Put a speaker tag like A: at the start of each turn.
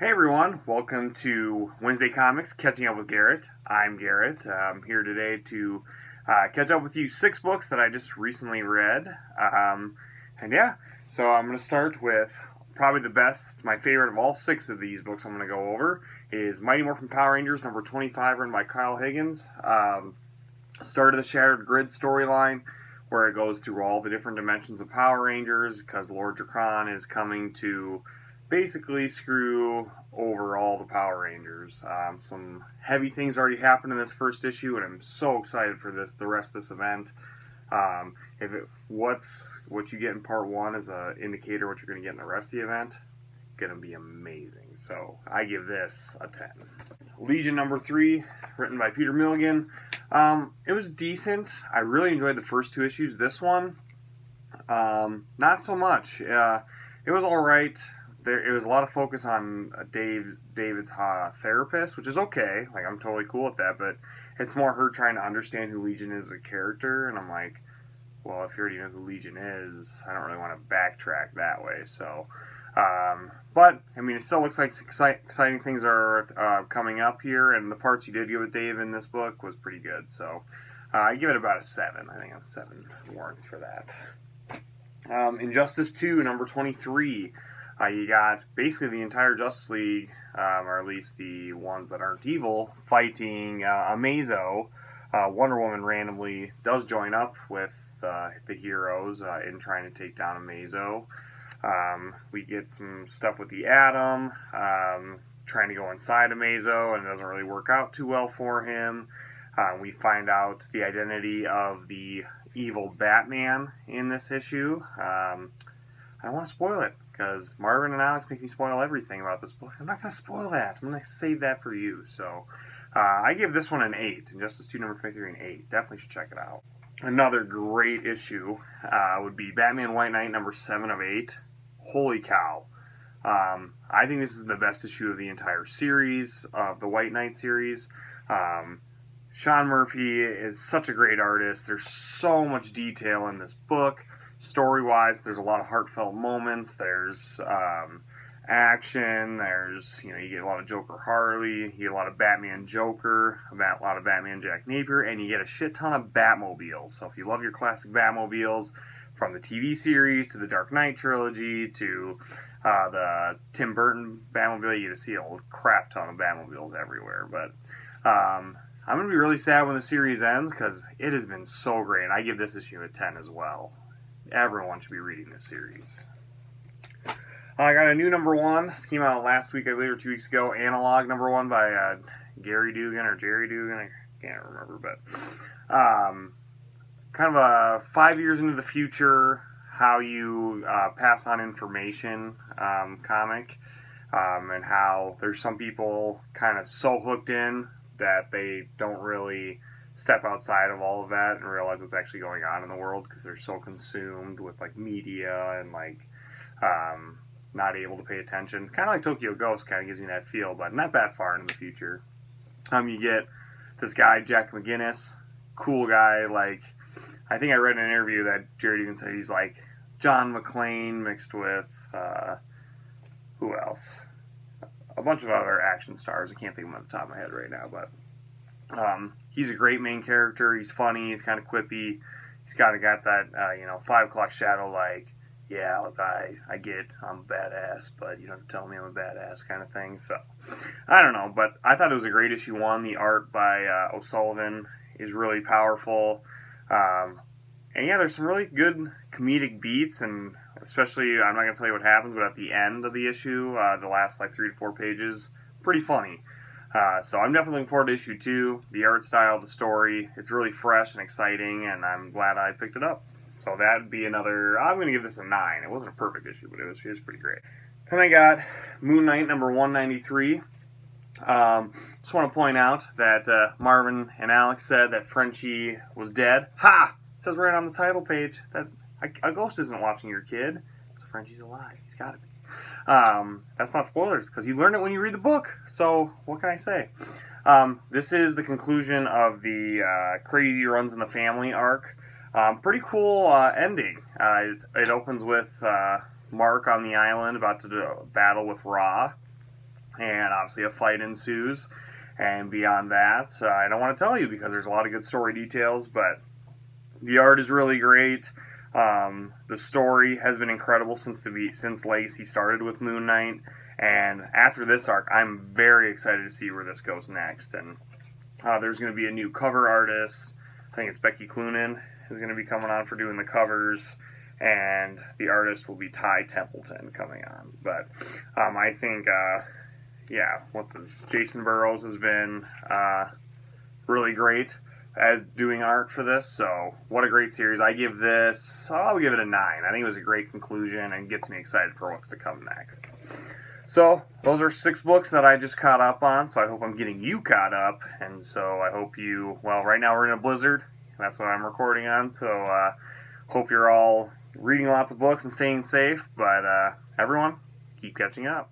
A: Hey everyone, welcome to Wednesday Comics, Catching Up with Garrett. I'm Garrett. I'm here today to catch up with you 6 books that I just recently read. So I'm going to start with probably the best, my favorite of all 6 of these books I'm going to go over is Mighty Morphin Power Rangers number 25, written by Kyle Higgins. Start of the Shattered Grid storyline, where it goes through all the different dimensions of Power Rangers, because Lord Drakron is coming to basically screw over all the Power Rangers. Some heavy things already happened in this first issue, and I'm so excited for the rest of this event. What you get in part 1 is an indicator of what you're going to get in the rest of the event. Going to be amazing. So I give this a 10. Legion number 3, written by Peter Milligan. It was decent. I really enjoyed the first 2 issues. This one, not so much. It was all right. It was a lot of focus on David's therapist, which is okay. Like, I'm totally cool with that, but it's more her trying to understand who Legion is as a character, and I'm like, well, if you already know who Legion is, I don't really want to backtrack that way. So, but I mean, it still looks like exciting things are coming up here, and the parts you did get with Dave in this book was pretty good. So, I give it about a 7. I think a 7 warrants for that. Injustice 2, number 23. You got basically the entire Justice League, or at least the ones that aren't evil, fighting Amazo. Wonder Woman randomly does join up with the heroes in trying to take down Amazo. We get some stuff with the Atom, trying to go inside Amazo, and it doesn't really work out too well for him. We find out the identity of the evil Batman in this issue. I don't want to spoil it, because Marvin and Alex make me spoil everything about this book. I'm not going to spoil that. I'm going to save that for you. So, I give this one an 8. Injustice 2, number 23, an 8. Definitely should check it out. Another great issue would be Batman White Knight, number 7 of 8. Holy cow. I think this is the best issue of the entire series, of the White Knight series. Sean Murphy is such a great artist. There's so much detail in this book. Story-wise, there's a lot of heartfelt moments. There's action. There's, you get a lot of Joker Harley. You get a lot of Batman Joker, a lot of Batman Jack Napier, and you get a shit ton of Batmobiles. So if you love your classic Batmobiles, from the TV series to the Dark Knight trilogy to the Tim Burton Batmobile, you get to see a crap ton of Batmobiles everywhere. But I'm going to be really sad when the series ends, because it has been so great. I give this issue a 10 as well. Everyone should be reading this series. I got a new number 1. This came out last week, I believe, or 2 weeks ago. Analog number 1 by Gary Dugan or Jerry Dugan. I can't remember, but kind of a 5 years into the future, how you pass on information comic, and how there's some people kind of so hooked in that they don't really step outside of all of that and realize what's actually going on in the world, because they're so consumed with like media and like not able to pay attention. Kind of like Tokyo Ghost kind of gives me that feel, but not that far into the future. You get this guy, Jack McGinnis, cool guy. Like, I think I read in an interview that Jared even said he's like John McClane mixed with who else? A bunch of other action stars. I can't think of them off the top of my head right now, but he's a great main character. He's funny. He's kind of quippy. He's kind of got that 5 o'clock shadow, like, yeah, look, I get I'm a badass, but you don't have to tell me I'm a badass kind of thing. So, I don't know, but I thought it was a great issue 1. The art by O'Sullivan is really powerful. And yeah, there's some really good comedic beats, and especially, I'm not going to tell you what happens, but at the end of the issue, the last like 3 to 4 pages, pretty funny. So I'm definitely looking forward to issue 2. The art style, the story, it's really fresh and exciting, and I'm glad I picked it up. So that'd be another, I'm going to give this a 9. It wasn't a perfect issue, but it was pretty great. Then I got Moon Knight number 193. Just want to point out that Marvin and Alex said that Frenchie was dead. Ha! It says right on the title page that a ghost isn't watching your kid, so Frenchie's alive. He's got to be. That's not spoilers, because you learn it when you read the book. So what can I say? This is the conclusion of the Crazy Runs in the Family arc. Pretty cool ending. It opens with Mark on the island about to battle with Ra. and obviously a fight ensues. And beyond that, I don't want to tell you because there's a lot of good story details, but the art is really great. The story has been incredible since Legacy started with Moon Knight, and after this arc, I'm very excited to see where this goes next. And there's going to be a new cover artist. I think it's Becky Cloonan is going to be coming on for doing the covers, and the artist will be Ty Templeton coming on. But I think, Jason Burrows has been really great as doing art for this, so what a great series. I'll give it a 9. I think it was a great conclusion and gets me excited for what's to come next. So those are 6 books that I just caught up on, so I hope I'm getting you caught up, and so I hope right now we're in a blizzard, that's what I'm recording on, so hope you're all reading lots of books and staying safe, but everyone, keep catching up.